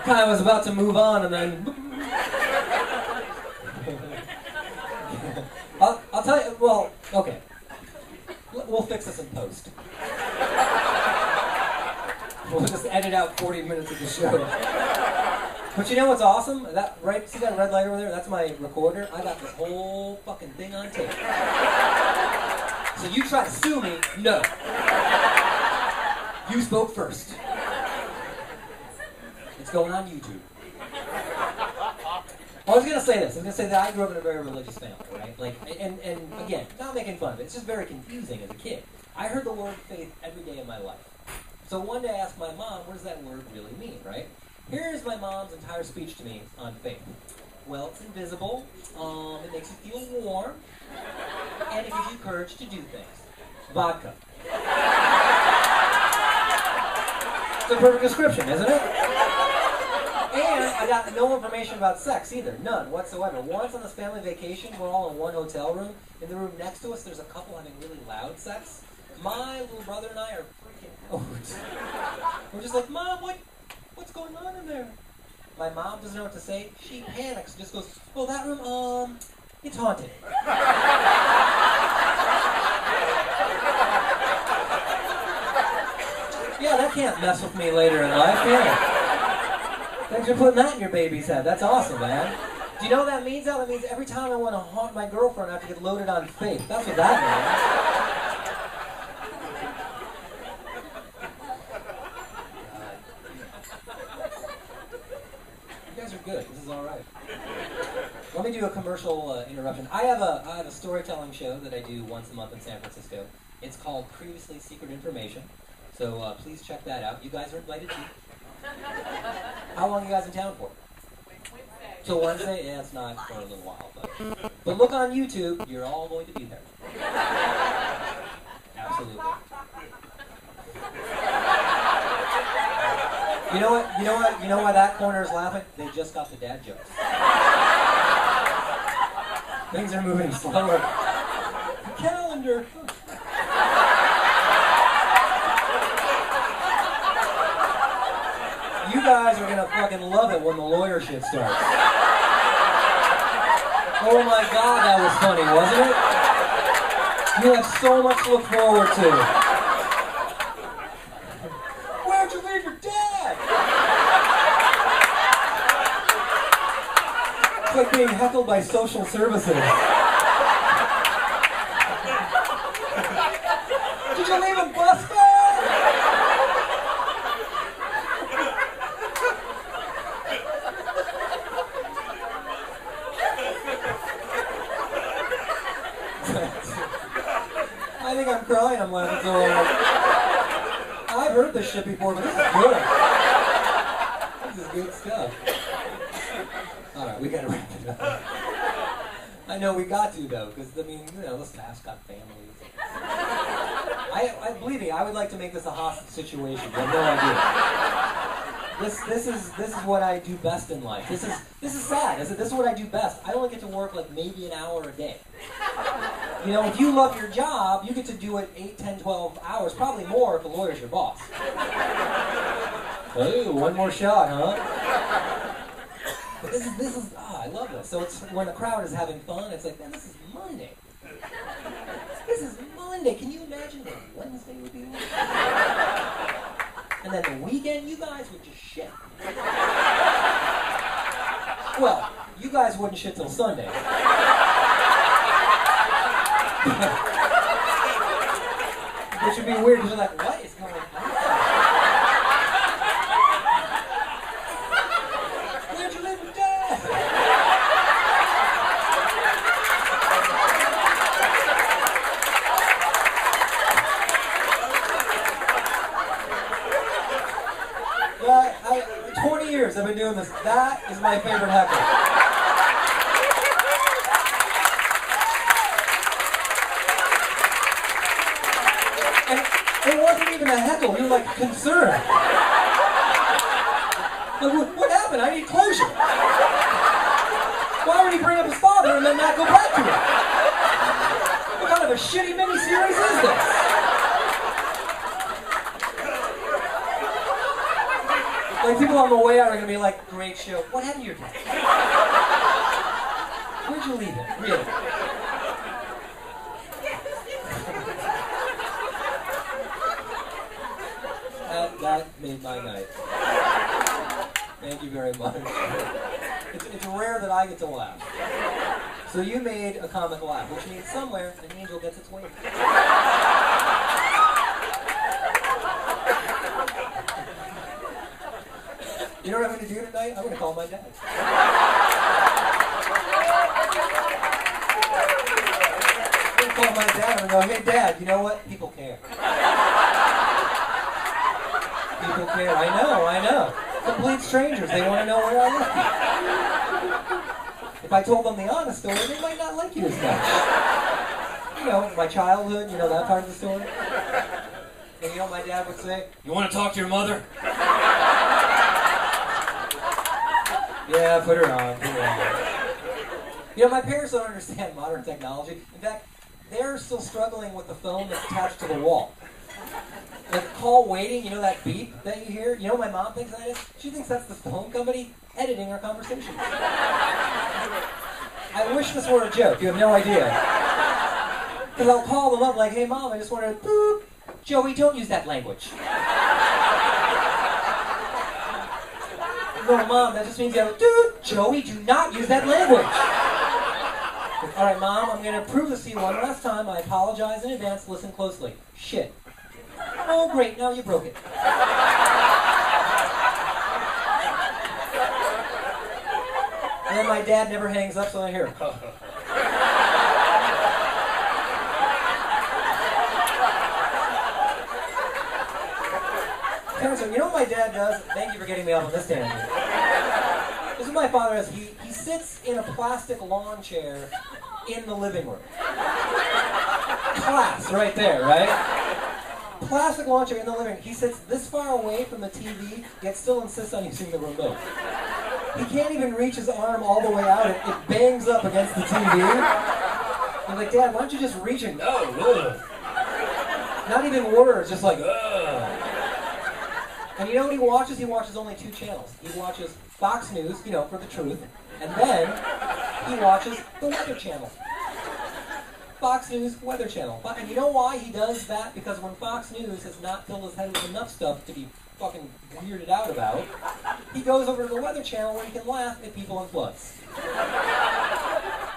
kind of was about to move on, and then I'll tell you. Well, okay, we'll fix this in post. We'll just edit out 40 minutes of the show. But you know what's awesome? That right? See that red light over there? That's my recorder. I got this whole fucking thing on tape. So you try to sue me? No. You spoke first. It's going on YouTube. I was gonna say this. I was gonna say that I grew up in a very religious family, right? Like, and again, not making fun of it. It's just very confusing as a kid. I heard the word faith every day of my life. So one day I asked my mom, what does that word really mean, right? Here's my mom's entire speech to me on faith. Well, it's invisible, it makes you feel warm, and it gives you courage to do things. Vodka. It's a perfect description, isn't it? And I got no information about sex either, none whatsoever. Once on this family vacation, we're all in one hotel room. In the room next to us, there's a couple having really loud sex. My little brother and I are freaking out. We're just like, Mom, what's going on in there? My mom doesn't know what to say. She panics, just goes, oh, that room, it's haunted. Yeah, that can't mess with me later in life, can it? Thanks for putting that in your baby's head. That's awesome, man. Do you know what that means, Al? That means every time I want to haunt my girlfriend, I have to get loaded on faith. That's what that means. You guys are good. This is all right. Let me do a commercial interruption. I have a storytelling show that I do once a month in San Francisco. It's called Previously Secret Information. So please check that out. You guys are invited too. How long are you guys in town for? Wednesday. So Wednesday? Yeah, it's not for a little while. But look on YouTube. You're all going to be there. Absolutely. You know what? You know why that corner is laughing? They just got the dad jokes. Things are moving slower. Calendar. You guys are gonna fucking love it when the lawyer shit starts. Oh my God, that was funny, wasn't it? You have so much to look forward to. Where'd you leave your dad? It's like being heckled by social services. Did you leave him busted? I think I'm crying, I'm laughing so hard. I've heard this shit before, but this is good. This is good stuff. Alright, we gotta wrap it up. I know we got to though, because I mean, you know, the staff's got families. I believe me, I would like to make this a hostage situation. You have no idea. This is what I do best in life. This is sad. This is what I do best. I only get to work like maybe an hour a day. You know, if you love your job, you get to do it 8, 10, 12 hours, probably more if the lawyer's your boss. Oh, one more shot, huh? But this is I love this. So it's when the crowd is having fun, it's like, man, this is Monday. This is Monday. Can you imagine what Wednesday would be like? And then the weekend, you guys would just shit. Well, you guys wouldn't shit till Sunday. Which would be weird because you're like, what is going on? Where'd you live with Dad? Well, 20 years I've been doing this. That is my favorite heckle. It wasn't even a heckle, you were like concerned. Like, what happened? I need closure. Why would he bring up his father and then not go back to it? What kind of a shitty miniseries is this? Like, people on the way out are gonna be like, great show. What happened to your dad? Where'd you leave it? Really? That made my night. Thank you very much. It's rare that I get to laugh. So you made a comic laugh, which means somewhere an angel gets its wings. You know what I'm going to do tonight? I'm going to call my dad. I'm going to call my dad and go, hey Dad, you know what? People care. People care. I know. Complete strangers. They want to know where I live. If I told them the honest story, they might not like you as much. You know, my childhood, you know, that part of the story. And you know what my dad would say? You want to talk to your mother? Yeah, put her on. You know, my parents don't understand modern technology. In fact, they're still struggling with the phone that's attached to the wall. Like call waiting, you know that beep that you hear? You know what my mom thinks that is? She thinks that's the phone company editing our conversation. I wish this were a joke. You have no idea. Because I'll call them up like, hey Mom, I just wanted to boop. Joey, don't use that language. No, Mom, that just means you have to, Joey, do not use that language. All right, Mom, I'm going to prove this to you one last time. I apologize in advance. Listen closely. Shit. Oh, great, now you broke it. And then my dad never hangs up, so I hear you know what my dad does? Thank you for getting me off on this tangent. This is what my father does. He sits in a plastic lawn chair in the living room. Class right there, right? Plastic lawn chair in the living room. He sits this far away from the TV, yet still insists on using the remote. He can't even reach his arm all the way out. It bangs up against the TV. I'm like, Dad, why don't you just reach it? No, ugh. Not even words, just like, ugh. And you know what he watches? He watches only 2 channels. He watches Fox News, you know, for the truth, and then he watches the Weather Channel. Fox News Weather Channel. And you know why he does that? Because when Fox News has not filled his head with enough stuff to be fucking weirded out about, he goes over to the Weather Channel where he can laugh at people in floods.